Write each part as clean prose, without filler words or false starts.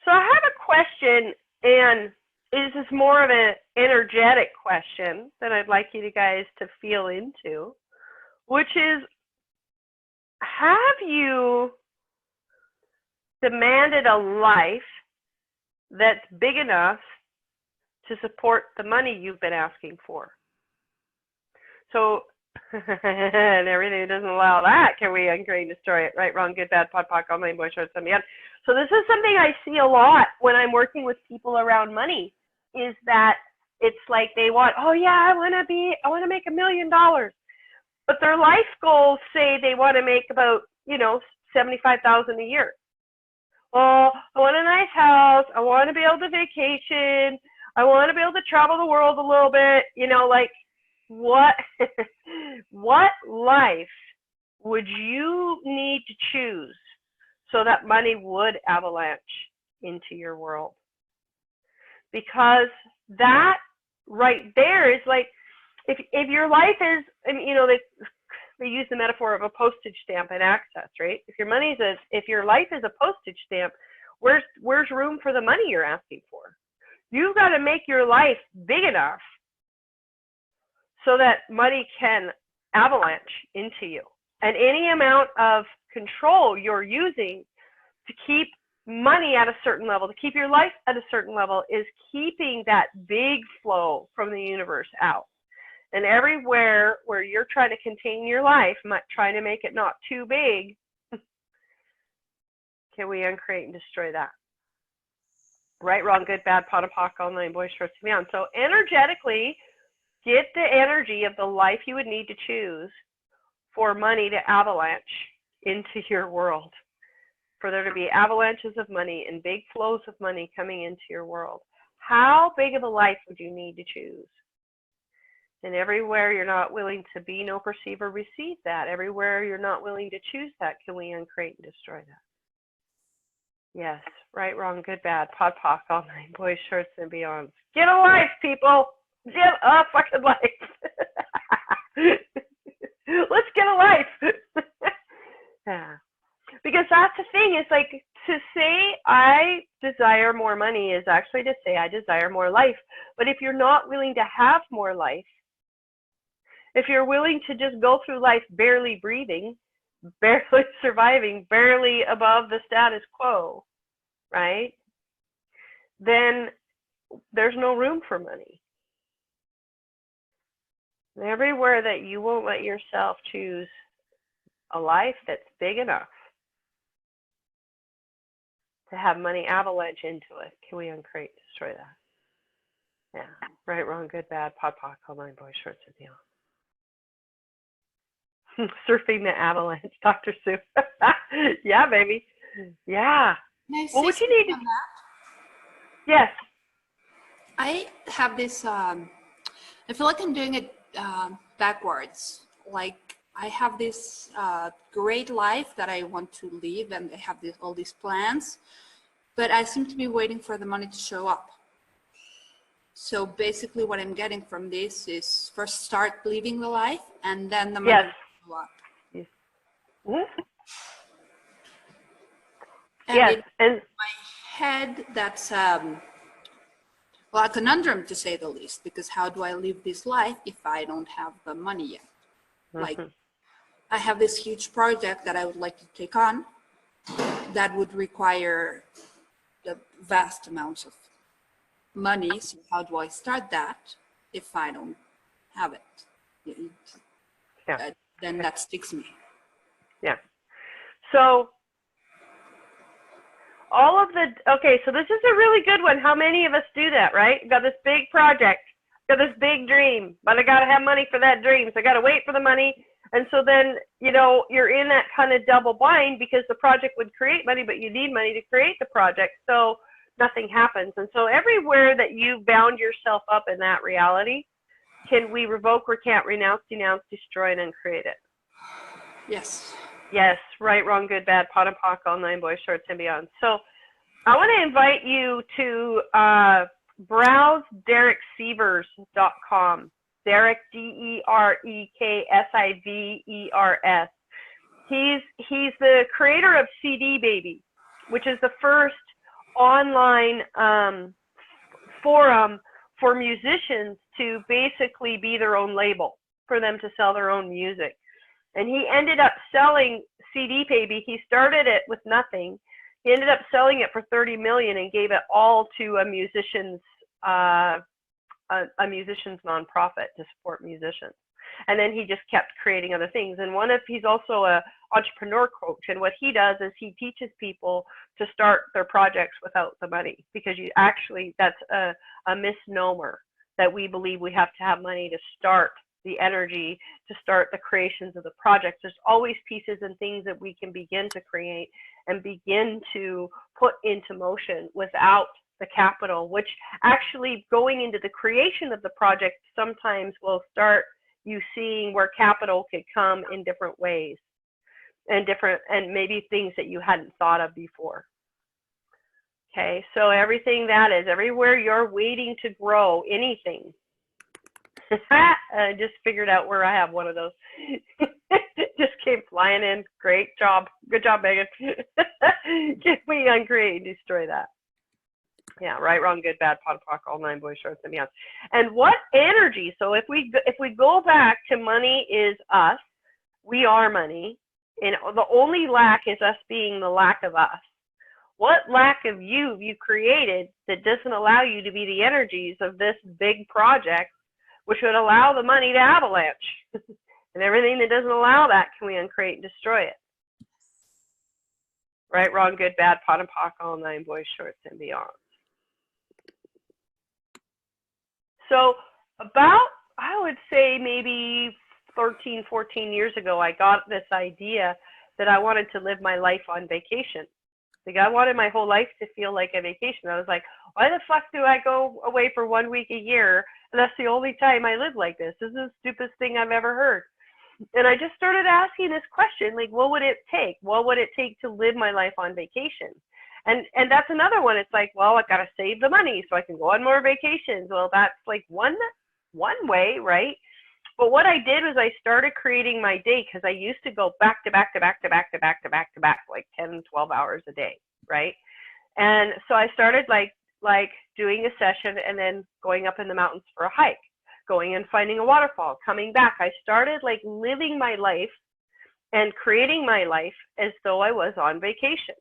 So I have a question, and this is more of an energetic question that I'd like you guys to feel into, which is, have you demanded a life that's big enough to support the money you've been asking for? So, and everything doesn't allow that. Can we uncreate, destroy it? Right, wrong, good, bad, pod, poc, online, boy, short, some beyond. So this is something I see a lot when I'm working with people around money, is that it's like they want, oh yeah, I want to make $1 million. But their life goals say they want to make about, $75,000 a year. Well, I want a nice house. I want to be able to vacation. I want to be able to travel the world a little bit. What what life would you need to choose so that money would avalanche into your world? Because that right there is like, if your life is, they use the metaphor of a postage stamp in access, right? If your life is a postage stamp, where's room for the money you're asking for? You've got to make your life big enough so that money can avalanche into you. And any amount of control you're using to keep money at a certain level, to keep your life at a certain level, is keeping that big flow from the universe out. And everywhere where you're trying to contain your life, trying to make it not too big, can we uncreate and destroy that? Right, wrong, good, bad, pot of pock, online, boy, shorts, beyond. So energetically, get the energy of the life you would need to choose for money to avalanche into your world, for there to be avalanches of money and big flows of money coming into your world. How big of a life would you need to choose? And everywhere you're not willing to be, no, perceive, or receive that, everywhere you're not willing to choose that, can we uncreate and destroy that? Yes, right, wrong, good, bad, pod, poc, all nine, boys, shorts, and beyonds. Get a life, people! Get a fucking life! Let's get a life! Yeah. Because that's the thing, it's like, to say I desire more money is actually to say I desire more life. But if you're not willing to have more life, if you're willing to just go through life barely breathing, barely surviving, barely above the status quo, right? Then there's no room for money. And everywhere that you won't let yourself choose a life that's big enough to have money avalanche into it, can we uncreate, destroy that? Yeah, right, wrong, good, bad, pod, poc, online, boy, shorts, and beyond. Surfing the avalanche, Dr. Sue. Yeah, baby. Yeah. Well, what you need to... Yes. I have this, I feel like I'm doing it backwards. Like I have this great life that I want to live, and I have all these plans, but I seem to be waiting for the money to show up. So basically what I'm getting from this is first start living the life, and then the money will show up. Yes. Mm-hmm. And yes. in my head, that's well, a conundrum to say the least, because how do I live this life if I don't have the money yet? Mm-hmm. Like, I have this huge project that I would like to take on that would require the vast amounts of money. So how do I start that if I don't have it? Then that sticks me. Yeah. So all of the, okay, so this is a really good one. How many of us do that, right? Got this big project, got this big dream, but I got to have money for that dream. So I got to wait for the money. And so then, you're in that kind of double bind, because the project would create money, but you need money to create the project. So nothing happens. And so everywhere that you bound yourself up in that reality, can we revoke, recant, renounce, denounce, destroy, and uncreate it? Yes. Yes, right, wrong, good, bad, pot and pock, all nine, boys, shorts, and beyond. So I want to invite you to browse DerekSivers.com. Derek, DerekSivers. He's the creator of CD Baby, which is the first online forum for musicians to basically be their own label, for them to sell their own music. And he ended up selling CD Baby. He started it with nothing. He ended up selling it for $30 million and gave it all to a musician's nonprofit to support musicians. And then he just kept creating other things. And he's also a entrepreneur coach. And what he does is he teaches people to start their projects without the money, because that's a misnomer that we believe we have to have money to start the energy, to start the creations of the projects. There's always pieces and things that we can begin to create and begin to put into motion without the capital, which actually going into the creation of the project sometimes will start you seeing where capital could come in different ways and maybe things that you hadn't thought of before. Okay, so everything that is, everywhere you're waiting to grow anything. I just figured out where I have one of those. Just came flying in. Great job. Good job, Megan. Get me on create and destroy that. Yeah, right, wrong, good, bad, pot, pock, all 9 boys, shorts, and beyond. And what energy? So if we go back to money is us, we are money, and the only lack is us being the lack of us. What lack of you have you created that doesn't allow you to be the energies of this big project, which would allow the money to avalanche? And everything that doesn't allow that, can we uncreate and destroy it? Right, wrong, good, bad, pot and pock, all 9 boys, shorts, and beyond. So about, I would say maybe 13, 14 years ago, I got this idea that I wanted to live my life on vacation. Like, I wanted my whole life to feel like a vacation. I was like, why the fuck do I go away for 1 week a year? And that's the only time I live like this. This is the stupidest thing I've ever heard. And I just started asking this question, like, what would it take? What would it take to live my life on vacation? And that's another one. It's like, well, I've got to save the money so I can go on more vacations. Well, that's like one way, right? But what I did was I started creating my day, because I used to go back to back, like 10, 12 hours a day, right? And so I started like doing a session and then going up in the mountains for a hike, going and finding a waterfall, coming back. I started like living my life and creating my life as though I was on vacation.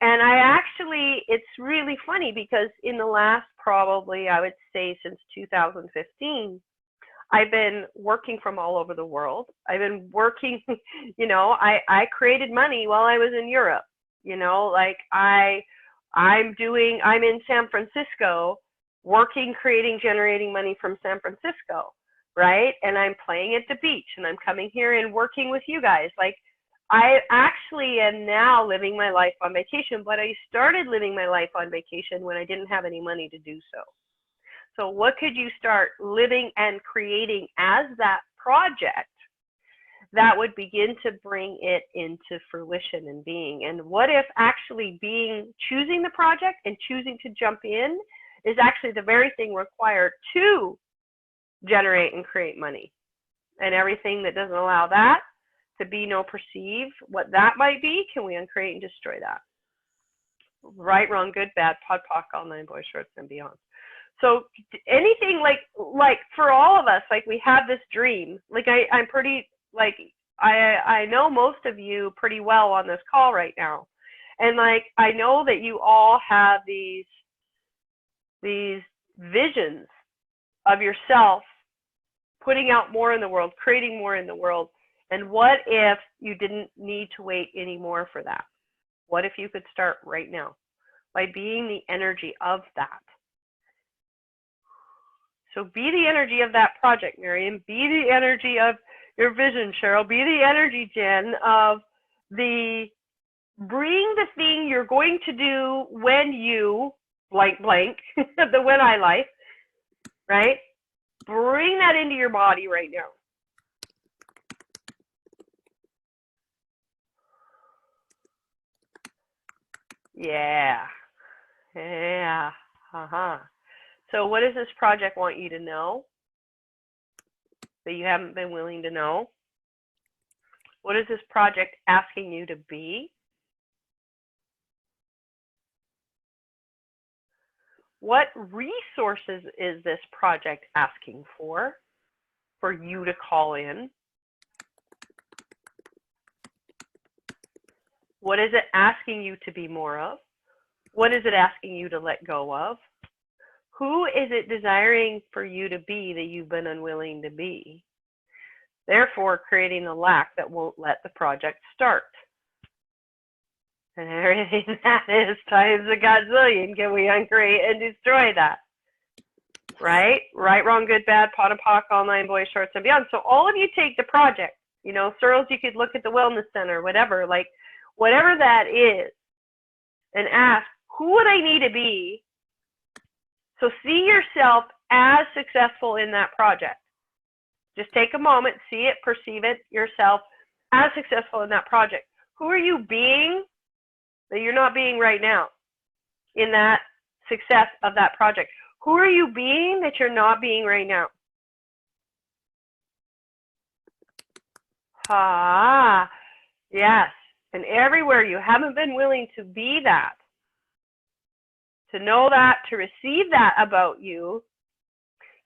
And it's really funny, because in the last, probably, I would say since 2015, I've been working from all over the world. I've been working, I created money while I was in Europe, like I'm in San Francisco, working, creating, generating money from San Francisco, right? And I'm playing at the beach, and I'm coming here and working with you guys. Like, I actually am now living my life on vacation, but I started living my life on vacation when I didn't have any money to do so. So what could you start living and creating as that project that would begin to bring it into fruition and being? And what if actually choosing the project and choosing to jump in is actually the very thing required to generate and create money? And everything that doesn't allow that to be no perceive what that might be, can we uncreate and destroy that? Right, wrong, good, bad, pod, poc, all 9 boys, shorts, and beyond. So anything like for all of us, like, we have this dream. Like, I'm pretty, like, I know most of you pretty well on this call right now. And like, I know that you all have these visions of yourself putting out more in the world, creating more in the world. And what if you didn't need to wait anymore for that? What if you could start right now by being the energy of that? So be the energy of that project, Miriam. Be the energy of your vision, Cheryl. Be the energy, Jen, of bring the thing you're going to do when you blank, the when I life, right? Bring that into your body right now. Yeah. So what does this project want you to know that you haven't been willing to know? What is this project asking you to be? What resources is this project asking for you to call in? What is it asking you to be more of? What is it asking you to let go of? Who is it desiring for you to be that you've been unwilling to be? Therefore, creating a lack that won't let the project start. And everything that is times a godzillion, can we uncreate and destroy that? Right? Right, wrong, good, bad, pot and pock, all nine boys, shorts, and beyond. So all of you take the project, you know, Searles, you could look at the wellness center, whatever, like whatever that is, and ask, who would I need to be? So see yourself as successful in that project. Just take a moment, see it, perceive it yourself as successful in that project. Who are you being that you're not being right now in that success of that project? Who are you being that you're not being right now? Ah, yes. And everywhere you haven't been willing to be that, to know that, to receive that about you,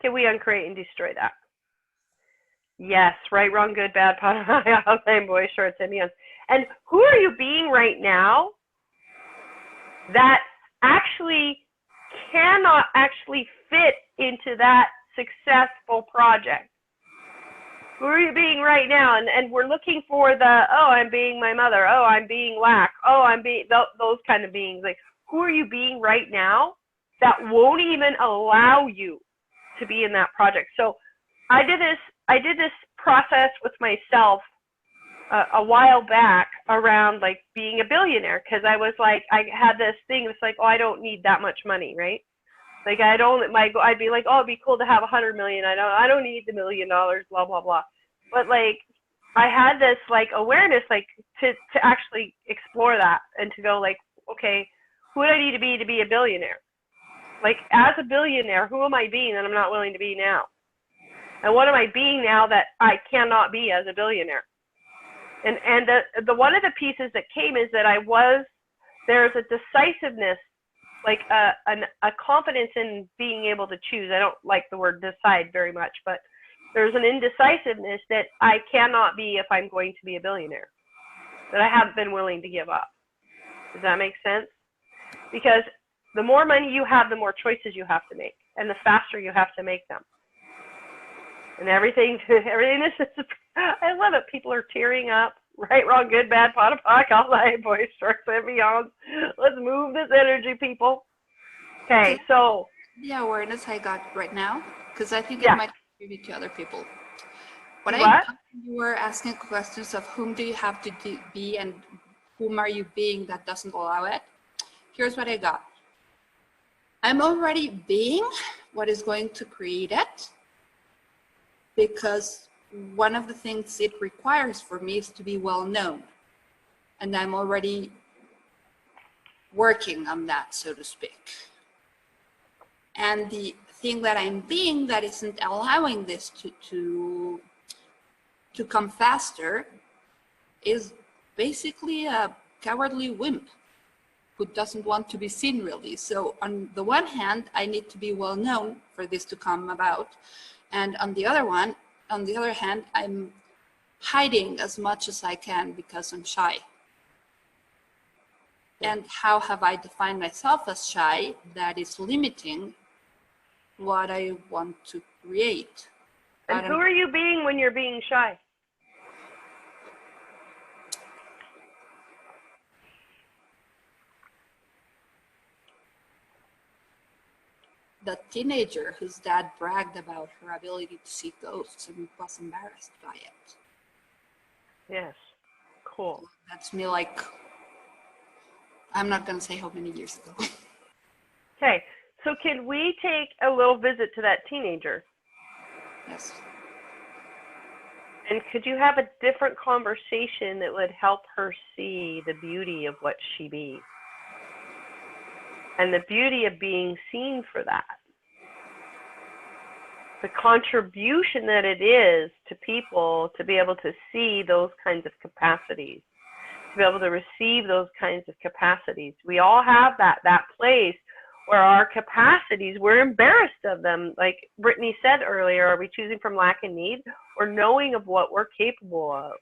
can we uncreate and destroy that? Yes, right, wrong, good, bad, pot, outline, boys, shorts, and beyond. And who are you being right now that actually cannot actually fit into that successful project? Who are you being right now? And we're looking for the, oh, I'm being my mother. Oh, I'm being lack. Oh, I'm being those kind of beings. Like, who are you being right now that won't even allow you to be in that project? So I did this process with myself a while back around like being a billionaire, because I was like, I had this thing. It's like, oh, I don't need that much money, right? Like I'd be like, oh, it'd be cool to have 100 million. I don't need the $1 million, blah blah blah. But like, I had this like awareness, like to actually explore that and to go like, okay, who do I need to be a billionaire? Like as a billionaire, who am I being that I'm not willing to be now? And what am I being now that I cannot be as a billionaire? And the one of the pieces that came is that there's a decisiveness, like a confidence in being able to choose. I don't like the word decide very much, but there's an indecisiveness that I cannot be if I'm going to be a billionaire, that I haven't been willing to give up. Does that make sense? Because the more money you have, the more choices you have to make, and the faster you have to make them. And everything is, I love it. People are tearing up. Right, wrong, good, bad, pot of pock, all nine, boys, shorts, and beyond. Let's move this energy, people. Okay, so. The awareness I got right now, because I think it Yeah. might contribute to other people. What? You were asking questions of whom do you have to be and whom are you being that doesn't allow it. Here's what I got. I'm already being what is going to create it, because one of the things it requires for me is to be well known. And I'm already working on that, so to speak. And the thing that I'm being that isn't allowing this to come faster is basically a cowardly wimp who doesn't want to be seen really. So on the one hand, I need to be well known for this to come about. And on the other hand, I'm hiding as much as I can because I'm shy. And how have I defined myself as shy? That is limiting what I want to create. And who are you being when you're being shy? The teenager whose dad bragged about her ability to see ghosts and was embarrassed by it. Yes, cool. That's me, like, I'm not going to say how many years ago. Okay, so can we take a little visit to that teenager? Yes. And could you have a different conversation that would help her see the beauty of what she be? And the beauty of being seen for that. The contribution that it is to people to be able to see those kinds of capacities, to be able to receive those kinds of capacities. We all have that place where our capacities, we're embarrassed of them. Like Brittany said earlier, are we choosing from lack and need or knowing of what we're capable of?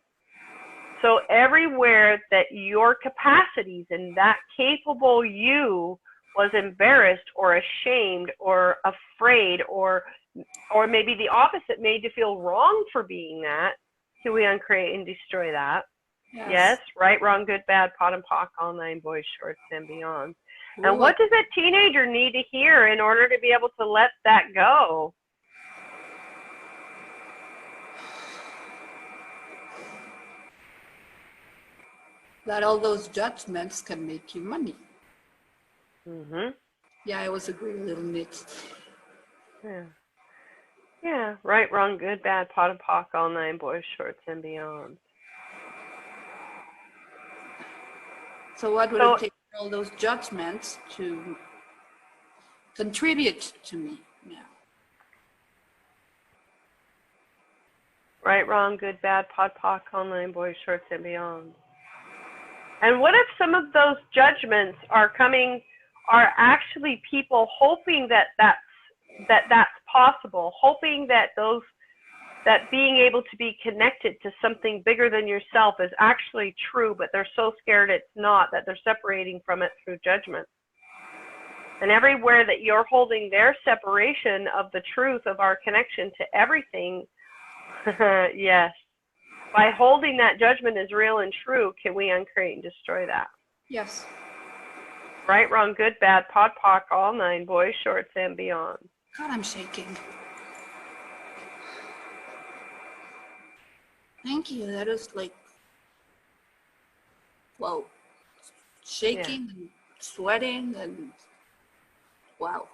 So everywhere that your capacities and that capable you was embarrassed or ashamed or afraid or maybe the opposite, made you feel wrong for being that, can we uncreate and destroy that? Yes, right, wrong, good, bad, pot and pock, all nine, boys, shorts, and beyond. And what does that teenager need to hear in order to be able to let that go? That all those judgments can make you money. Mm-hmm. Yeah, I was a great little nit. Yeah. Yeah, right, wrong, good, bad, pot and pock, all nine, boys, shorts, and beyond. So what would it take for all those judgments to contribute to me now? Right, wrong, good, bad, pot, pock, all nine, boys, shorts, and beyond. And what if some of those judgments are actually people hoping that that's possible, hoping that being able to be connected to something bigger than yourself is actually true, but they're so scared it's not, that they're separating from it through judgment. And everywhere that you're holding their separation of the truth of our connection to everything, yes, by holding that judgment as real and true, can we uncreate and destroy that? Yes. Right, wrong, good, bad, pot, pock, all nine, boys, shorts, and beyond. God, I'm shaking. Thank you. That is like, whoa, shaking and sweating and wow.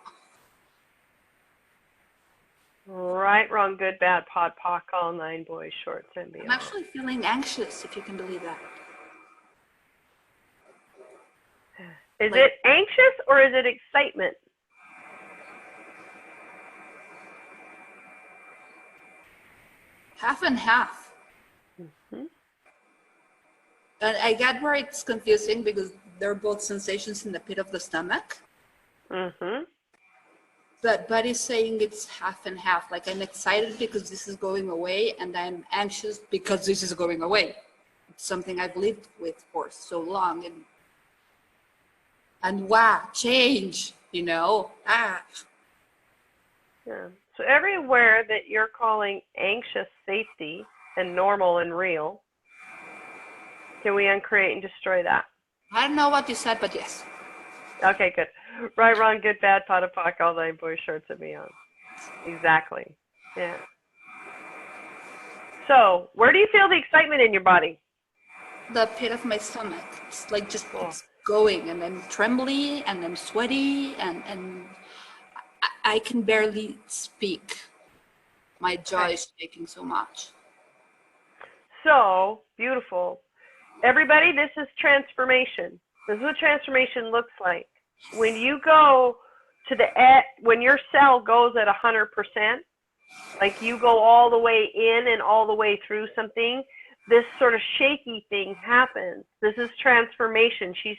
Right, wrong, good, bad, pot, pock, all nine, boys, shorts, and beyond. I'm actually feeling anxious, if you can believe that. Is it anxious or is it excitement? Half and half. Mm-hmm. And I get where it's confusing because they're both sensations in the pit of the stomach. Mm-hmm. But Buddy's saying it's half and half. Like I'm excited because this is going away and I'm anxious because this is going away. It's something I've lived with for so long. And wow, change, you know. Yeah. So everywhere that you're calling anxious safety and normal and real, can we uncreate and destroy that? I don't know what you said, but yes. Okay, good. Right, wrong, good, bad, pot and pock, all nine, boys, shorts, and beyond. Exactly. Yeah. So where do you feel the excitement in your body? The pit of my stomach. It's like just it's going and I'm trembly and I'm sweaty and I can barely speak. My jaw is shaking so much. So beautiful. Everybody, this is transformation. This is what transformation looks like. When you go to when your cell goes at 100%, like you go all the way in and all the way through something, this sort of shaky thing happens. This is transformation. She's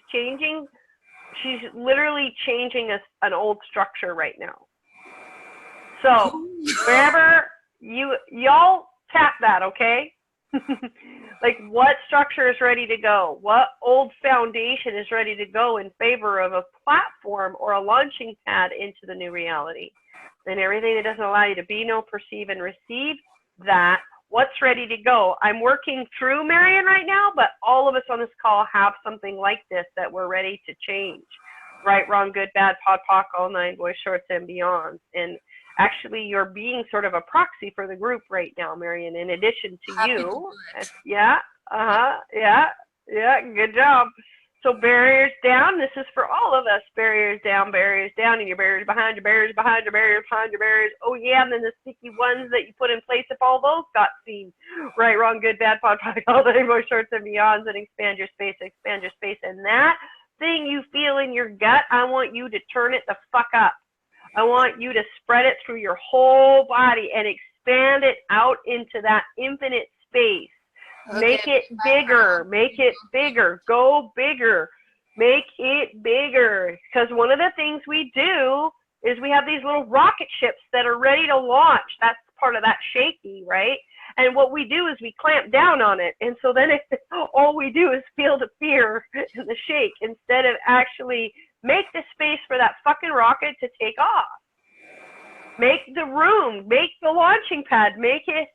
literally changing an old structure right now. So wherever y'all tap that, okay? Like what structure is ready to go? What old foundation is ready to go in favor of a platform or a launching pad into the new reality? And everything that doesn't allow you to be, know, perceive, and receive that, what's ready to go? I'm working through Marion right now, but all of us on this call have something like this that we're ready to change. Right, wrong, good, bad, pot, pock, all nine, boys, shorts, and beyond. And actually, you're being sort of a proxy for the group right now, Marion, in addition to you. Yeah, good job. So barriers down, this is for all of us. Barriers down, and your barriers behind, your barriers behind, your barriers behind, your barriers. Oh yeah, and then the sticky ones that you put in place if all those got seen. Right, wrong, good, bad, pot, pock, all nine, boys, shorts, and beyonds, and expand your space, and that thing you feel in your gut, I want you to turn it the fuck up. I want you to spread it through your whole body and expand it out into that infinite space. Okay. Make it bigger, go bigger. Make it bigger. Because one of the things we do is we have these little rocket ships that are ready to launch. That's part of that shaky, right? And what we do is we clamp down on it. And so then all we do is feel the fear and the shake instead of actually make the space for that fucking rocket to take off. Make the room, make the launching pad, make it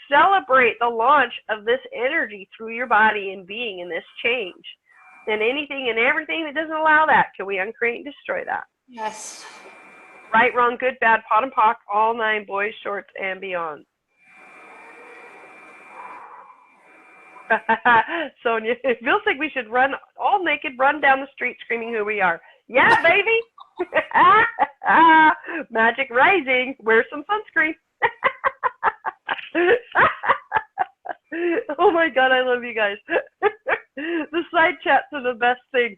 celebrate the launch of this energy through your body and being in this change. And anything and everything that doesn't allow that, can we uncreate and destroy that? Yes. Right, wrong, good, bad, pot and pock, all 9, boys, shorts, and beyond. Sonia, it feels like we should run all naked, run down the street screaming who we are. Yeah, baby. Magic rising. Wear some sunscreen. Oh my God, I love you guys. The side chats are the best thing.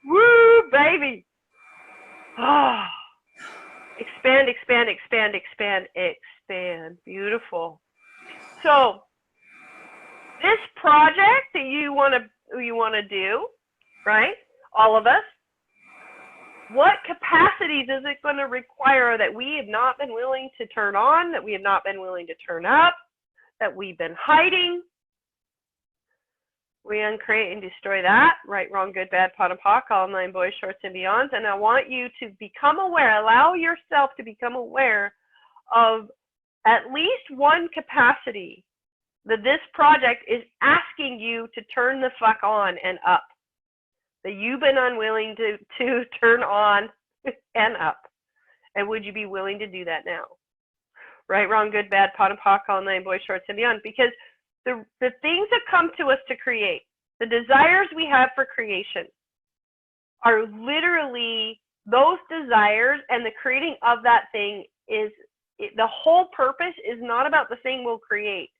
Woo, baby. Oh. Expand, expand, expand, expand, expand. Beautiful. So this project that you want to do, right? All of us. What capacities is it going to require that we have not been willing to turn on, that we have not been willing to turn up, that we've been hiding? We uncreate and destroy that. Right, wrong, good, bad, pot and pock, all 9, boys, shorts, and beyonds. And I want you to become aware, allow yourself to become aware of at least one capacity that this project is asking you to turn the fuck on and up, that you've been unwilling to turn on and up. And would you be willing to do that now? Right, wrong, good, bad, pot and pock, all 9, boys, shorts, and beyond. Because the things that come to us to create, the desires we have for creation, are literally those desires, and the creating of that thing is, the whole purpose is not about the thing we'll create.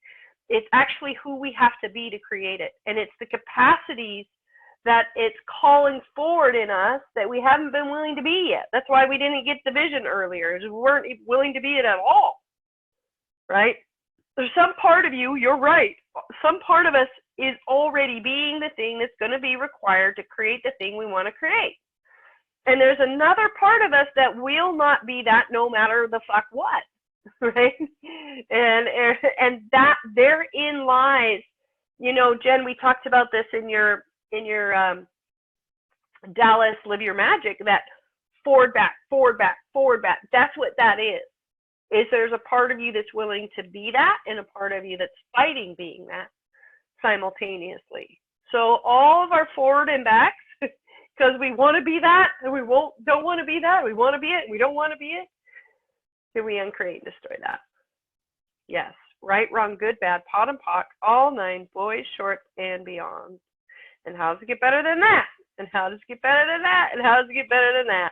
It's actually who we have to be to create it. And it's the capacities that it's calling forward in us that we haven't been willing to be yet. That's why we didn't get the vision earlier, is we weren't willing to be it at all, right? There's some part of you, you're right, some part of us is already being the thing that's going to be required to create the thing we want to create. And there's another part of us that will not be that no matter the fuck what, right? And that therein lies, you know, Jen, we talked about this in your Dallas Live Your Magic, that forward, back, forward, back, forward, back. That's what that is there's a part of you that's willing to be that, and a part of you that's fighting being that simultaneously. So all of our forward and backs, because we want to be that, and we don't want to be that, we want to be it, and we don't want to be it, can we uncreate and destroy that? Yes. Right, wrong, good, bad, pot and pock, all 9, boys, shorts, and beyond. And how does it get better than that? And how does it get better than that? And how does it get better than that?